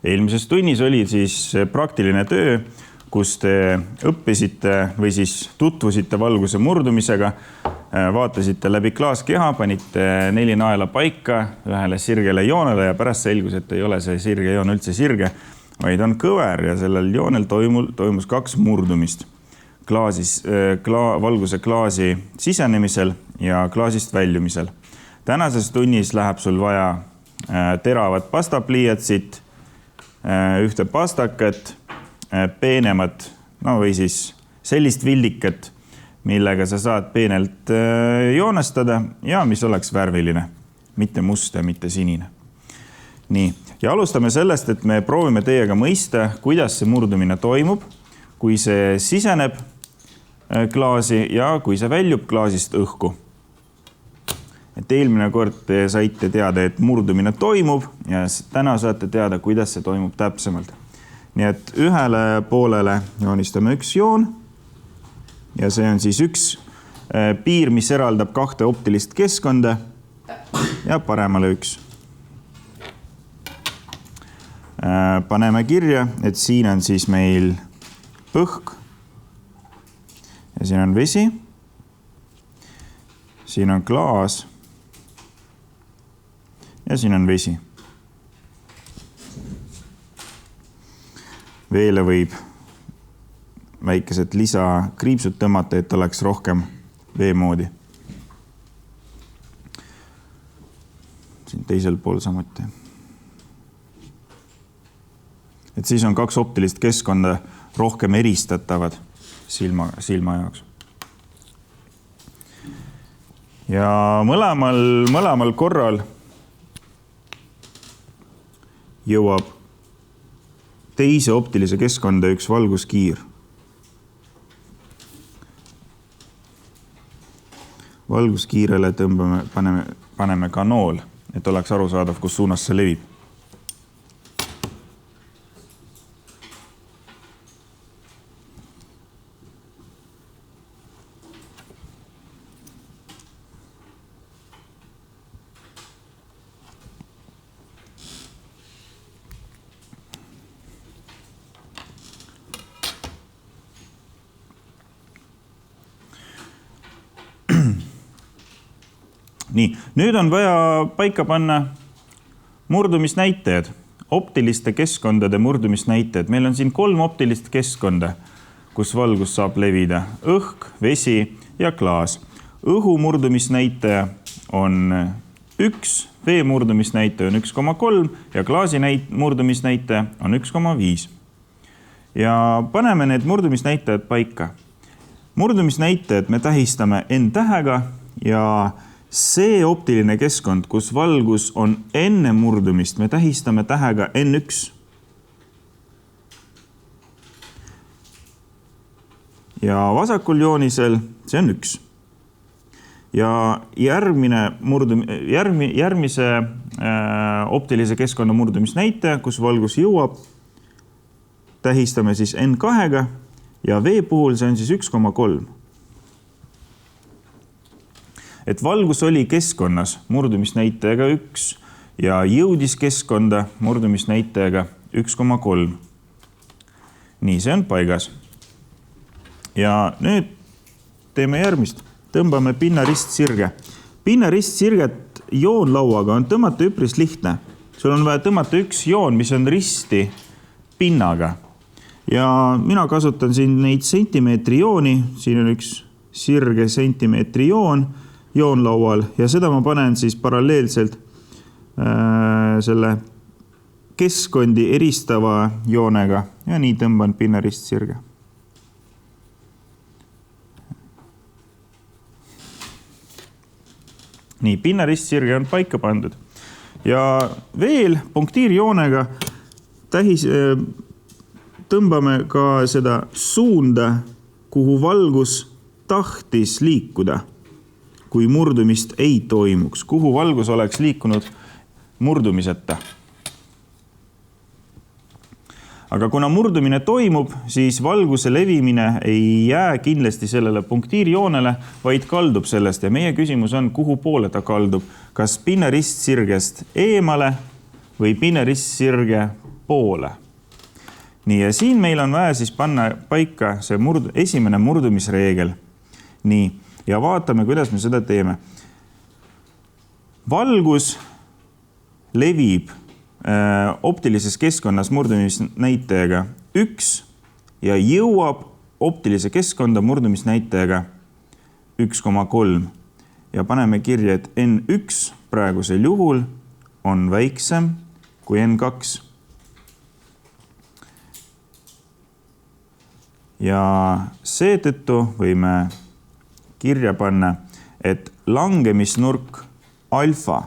Eelmises tunnis oli siis praktiline töö, kus te õppisite või siis tutvusite valguse murdumisega, vaatasite läbi klaaskeha, panite 4 naela paika ühele sirgele joonele ja pärast selgus, et ei ole see sirge joon üldse sirge, vaid on kõver ja sellel joonel toimus 2 murdumist. Valguse klaasi sisenemisel ja klaasist väljumisel. Tänases tunnis läheb sul vaja teravat pastapliiatsit, ühte pastakat, peenemat, või siis sellist vildikat, millega sa saad peenelt joonestada ja mis oleks värviline, mitte must ja mitte sinine. Nii, ja alustame sellest, et me proovime teiega mõista, kuidas see murdumine toimub, kui see siseneb klaasi ja kui see väljub klaasist õhku. Et eelmine kord te saite teada, et murdumine toimub ja täna saate teada, kuidas see toimub täpsemalt. Nii et ühele poolele joonistame üks joon ja see on siis üks piir, mis eraldab 2 optilist keskkonda ja paremale üks. Paneme kirja, et siin on siis meil õhk ja siin on vesi, siin on klaas ja siin on vesi. Veele võib väikesed lisakriipsud tõmmata, et oleks rohkem vee moodi. Siin teisel pool samuti. Et siis on 2 optilist keskkonda rohkem eristatavad silma jaoks. Ja mõlemal korral jõuab teise optilise keskkonda üks valguskiir. Valguskiirele paneme kanool, et oleks arusaadav, kus suunas see levib. Nii, nüüd on vaja paika panna murdumisnäitajad, optiliste keskkondade murdumisnäitajad. Meil on siin 3 optilist keskkonda, kus valgus saab levida. Õhk, vesi ja klaas. Õhu murdumisnäitaja on 1, vee murdumisnäitaja on 1,3 ja klaasi murdumisnäitaja on 1,5. Ja paneme need murdumisnäitajad paika. Murdumisnäitajad me tähistame N-tähega ja see optiline keskkond, kus valgus on enne murdumist, me tähistame tähega N1. Ja vasakul joonisel see on 1. Ja järgmise optilise keskkonna murdumisnäitaja, kus valgus jõuab, tähistame siis N2 ja vee puhul see on siis 1,3. Et valgus oli keskkonnas murdumisnäitajaga 1 ja jõudis keskkonda murdumisnäitajaga 1,3. Nii, see on paigas. Ja nüüd teeme järgmist. Tõmbame pinnaristsirge. Pinnaristsirget joonlauaga on tõmmata üpris lihtne. Sul on vaja tõmmata üks joon, mis on risti pinnaga. Ja mina kasutan siin neid sentimeetri jooni. Siin on üks sirge sentimeetri joonlaual ja seda ma panen siis paralleelselt selle keskkondi eristava joonega ja nii tõmban pinnaristsirge. Nii, pinnaristsirge on paika pandud ja veel punktiirjoonega tõmbame ka seda suunda, kuhu valgus tahtis liikuda, kui murdumist ei toimuks, kuhu valgus oleks liikunud murdumiseta. Aga kuna murdumine toimub, siis valguse levimine ei jää kindlasti sellele punktiirjoonele, vaid kaldub sellest ja meie küsimus on, kuhu poole ta kaldub, kas pinnaristsirgest eemale või pinnaristsirge poole. Nii, ja siin meil on vaja siis panna paika see esimene murdumisreegel. Nii, ja vaatame, kuidas me seda teeme. Valgus levib optilises keskkonnas murdumisnäitajaga 1 ja jõuab optilise keskkonda murdumisnäitajaga 1,3. Ja paneme kirja, et N1 praegusel juhul on väiksem kui N2. Ja seetõttu võime kirja panna, et langemisnurk alfa,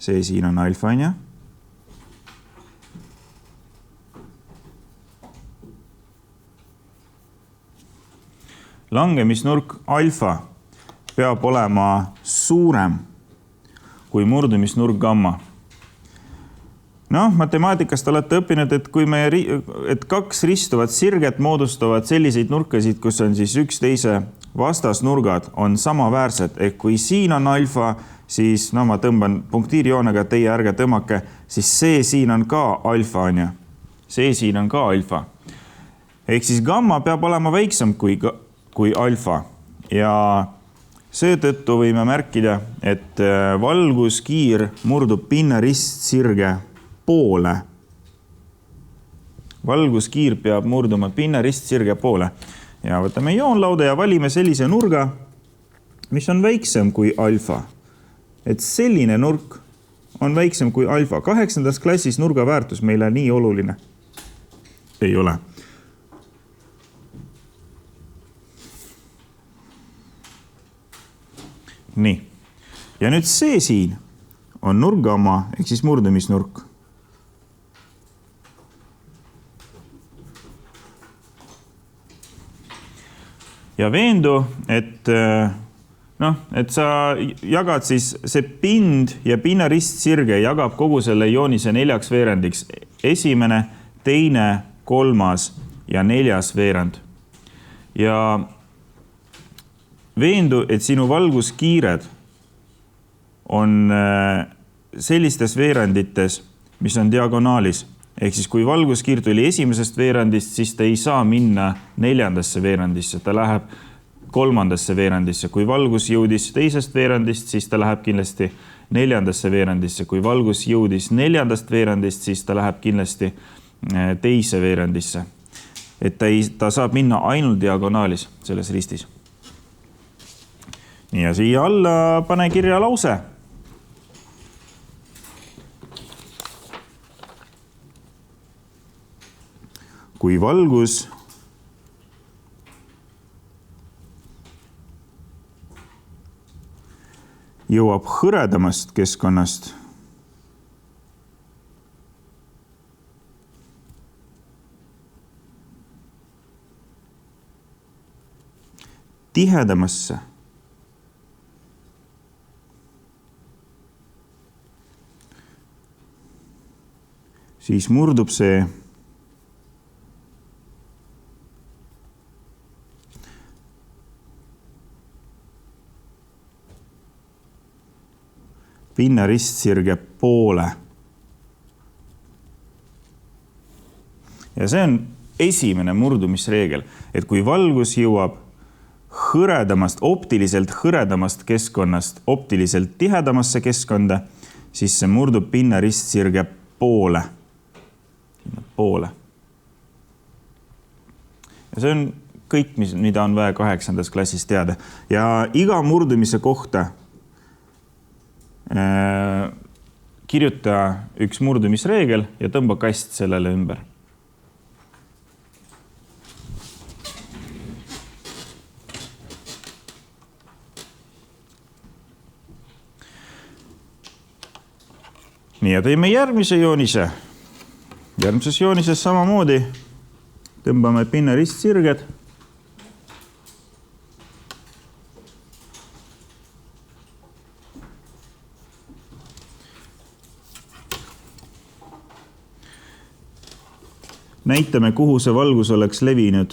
see siin on alfa, on ja? Langemisnurk alfa peab olema suurem kui murdumisnurk gamma. Matemaatikast olete õppinud, et kaks ristuvat sirget moodustavad selliseid nurkasid, kus on siis üksteise vastasnurgad on samaväärsed. Ehk kui siin on alfa, siis ma tõmban punktiirijoonega, teie ärge tõmmake, siis see siin on ka alfa, on ja? See siin on ka alfa. Ehk siis gamma peab olema väiksem kui alfa ja seetõttu võime märkida, et valguskiir murdub pinnaristsirge poole. Valguskiir peab murduma pinnaristsirge poole. Ja võtame joonlauda ja valime sellise nurga, mis on väiksem kui alfa. Et selline nurk on väiksem kui alfa. 8. klassis nurga väärtus meile nii oluline ei ole. Nii. Ja nüüd see siin on nurk gamma, ehk siis murdumisnurk. Ja veendu, et sa jagad siis see pind ja pinnaristsirge jagab kogu selle joonise 4 veerandiks. Esimene, teine, 3. ja 4. veerand. Ja veendu, et sinu valguskiired on sellistes veerandites, mis on diagonaalis. Ehk siis kui valguskiir tuli esimesest veerandist, siis ta ei saa minna 4. veerandisse, ta läheb 3. veerandisse. Kui valgus jõudis 2. veerandist, siis ta läheb kindlasti 4. veerandisse. Kui valgus jõudis 4. veerandist, siis ta läheb kindlasti 2. veerandisse. Et ta saab minna ainult diagonaalis selles ristis. Nii ja siia alla pane kirja lause. Kui valgus jõuab hõredamast keskkonnast tihedamasse siis murdub see pinnaristsirge poole. Ja see on esimene murdumisreegel, et kui valgus jõuab optiliselt hõredamast keskkonnast optiliselt tihedamasse keskkonda, siis see murdub pinnaristsirge poole. Ja see on kõik, mida on vaja 8. klassis teada. Ja iga murdumise kohta kirjuta üks murdumisreegel ja tõmba kast sellele ümber. Nii ja teeme järgmise joonise. Järgmises joonises samamoodi tõmbame pinnaristsirged. Näitame, kuhu see valgus oleks levinud,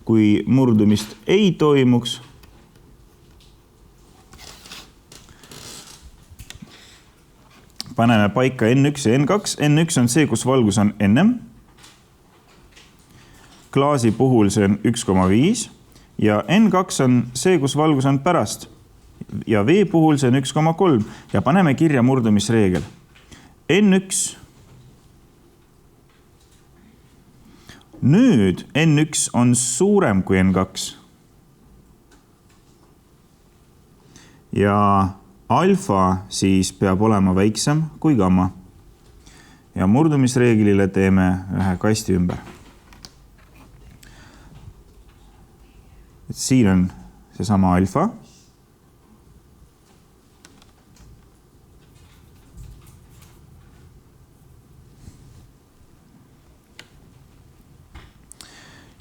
kui murdumist ei toimuks. paneme paika N1 ja N2. N1 on see, kus valgus on ennem. Klaasi puhul see on 1,5 ja N2 on see, kus valgus on pärast. Ja V puhul see on 1,3 ja paneme kirja murdumisreegel. N1. Nüüd N1 on suurem kui N2. Ja alfa siis peab olema väiksem kui gamma. Ja murdumisreeglile teeme ühe kasti ümber. Et siin on seesama alfa.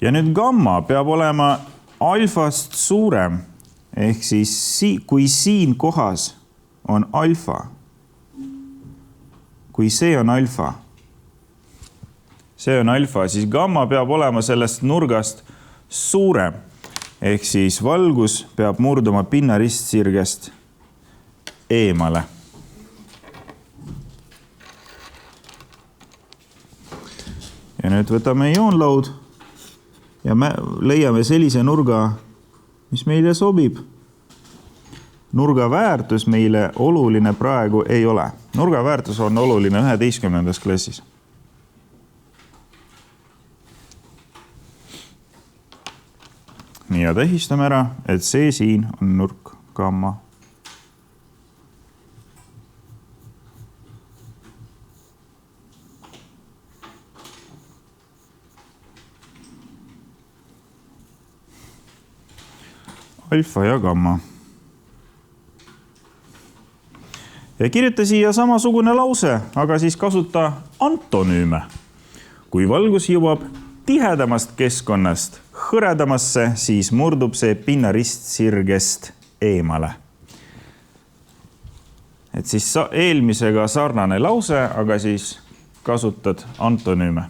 Ja nüüd gamma peab olema alfast suurem, ehk siis kui siin kohas on alfa, kui see on alfa, siis gamma peab olema sellest nurgast suurem, ehk siis valgus peab murduma pinnaristsirgest eemale. Ja nüüd võtame joonlaud. Ja me leiame sellise nurga, mis meile sobib. Nurga väärtus meile oluline praegu ei ole. Nurga väärtus on oluline 11. klassis. Nii ja tähistame ära, et see siin on nurk gamma. Alfa ja gamma. Ja kirjuta siia samasugune lause, aga siis kasuta antonüüme. Kui valgus jõuab tihedamast keskkonnast hõredamasse, siis murdub see pinnaristsirgest eemale. Et siis eelmisega sarnane lause, aga siis kasutad antonüüme.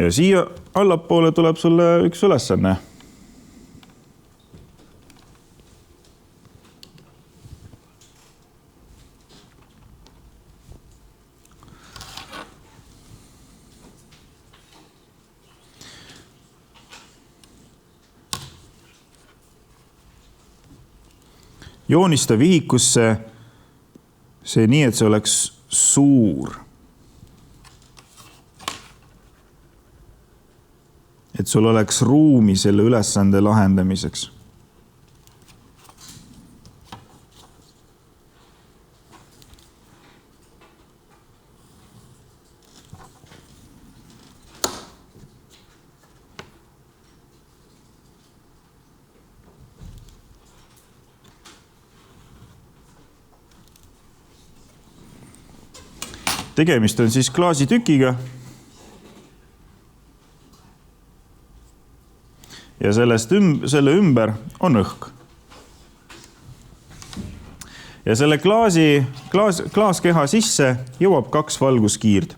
Ja siia allapoole tuleb sulle üks ülesanne. Joonista vihikusse see nii, et see oleks suur. Et sul oleks ruumi selle ülesande lahendamiseks. Tegemist on siis klaasitükiga. Ja selle ümber on õhk. Ja selle klaaskeha sisse jõuab 2 valguskiird.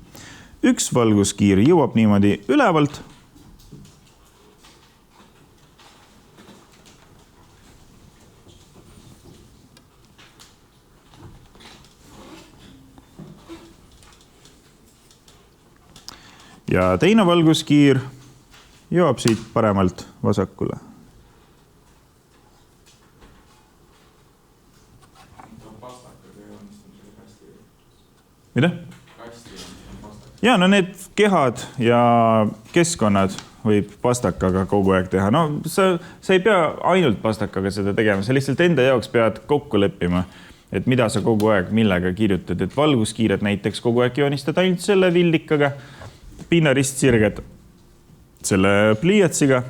Üks valguskiir jõuab niimoodi ülevalt. Ja teine valguskiir jõuab siit paremalt vasakule. Mida? Ja, no need kehad ja keskkonnad võib pastakaga kogu aeg teha. No sa ei pea ainult pastakaga seda tegema, sa lihtsalt enda jaoks pead kokku leppima, et mida sa kogu aeg millega kirjutad. Et valguskiired näiteks kogu aeg joonistad ainult selle vildikaga, pinnaristsirged selle pliiatsiga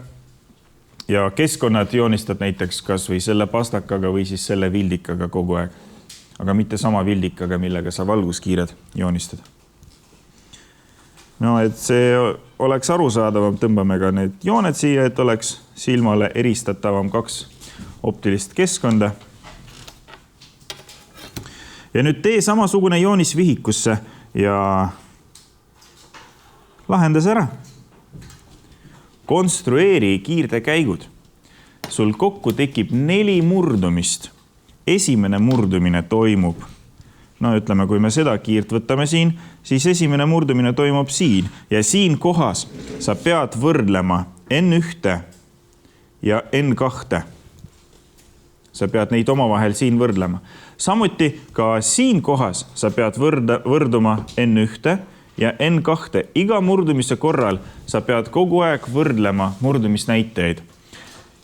ja keskkonnad joonistad näiteks kas või selle pastakaga või siis selle vildikaga kogu aeg. Aga mitte sama vildikaga, millega sa valguskiired joonistad. No, et see oleks arusaadavam, tõmbame ka need jooned siia, et oleks silmale eristatavam 2 optilist keskkonda. Ja nüüd tee samasugune joonis vihikusse ja lahendas ära. Konstrueeri kiirtekäigud. Sul kokku tekib 4 murdumist. Esimene murdumine toimub. No ütleme, kui me seda kiirt võtame siin, siis esimene murdumine toimub siin. Ja siin kohas sa pead võrdlema N1 ja N2. Sa pead neid omavahel siin võrdlema. Samuti ka siin kohas sa pead võrduma N1 ja N2. Iga murdumise korral sa pead kogu aeg võrdlema murdumisnäitajaid.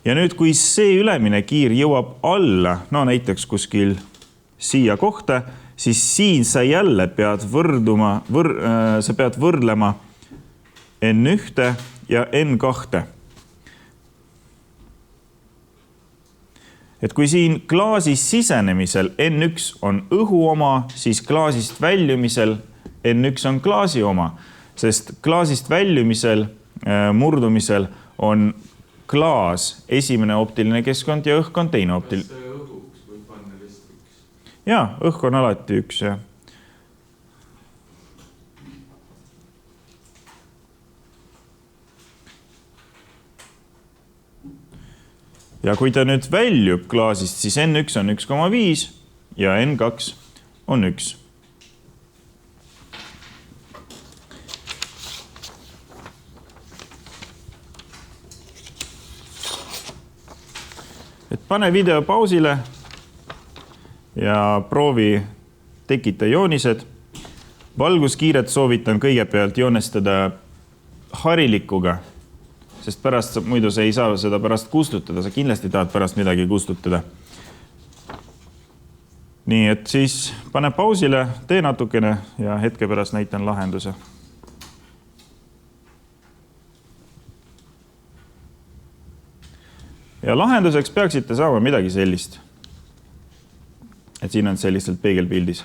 Ja nüüd, kui see ülemine kiir jõuab alla, no näiteks kuskil siia kohta, siis siin sa jälle pead sa pead võrdlema N1 ja N2. Et kui siin klaasist sisenemisel N1 on õhu oma, siis klaasist väljumisel N1 on klaasi oma, sest klaasist väljumisel, murdumisel on klaas esimene optiline keskkond ja õhk on teine optiline. Kas õhuks võib panna lihtsalt 1? Jaa, õhk on alati 1, jah. Ja kui ta nüüd väljub klaasist, siis N1 on 1,5 ja N2 on 1. Et pane video pausile ja proovi tekita joonised. Valguskiiret soovitan kõigepealt joonestada harilikuga, sest pärast muidu sa ei saa seda pärast kustutada. Sa kindlasti tahad pärast midagi kustutada. Nii, et siis pane pausile, tee natukene ja hetke pärast näitan lahenduse. Ja lahenduseks peaksite saama midagi sellist. Et siin on see lihtsalt peegelpildis.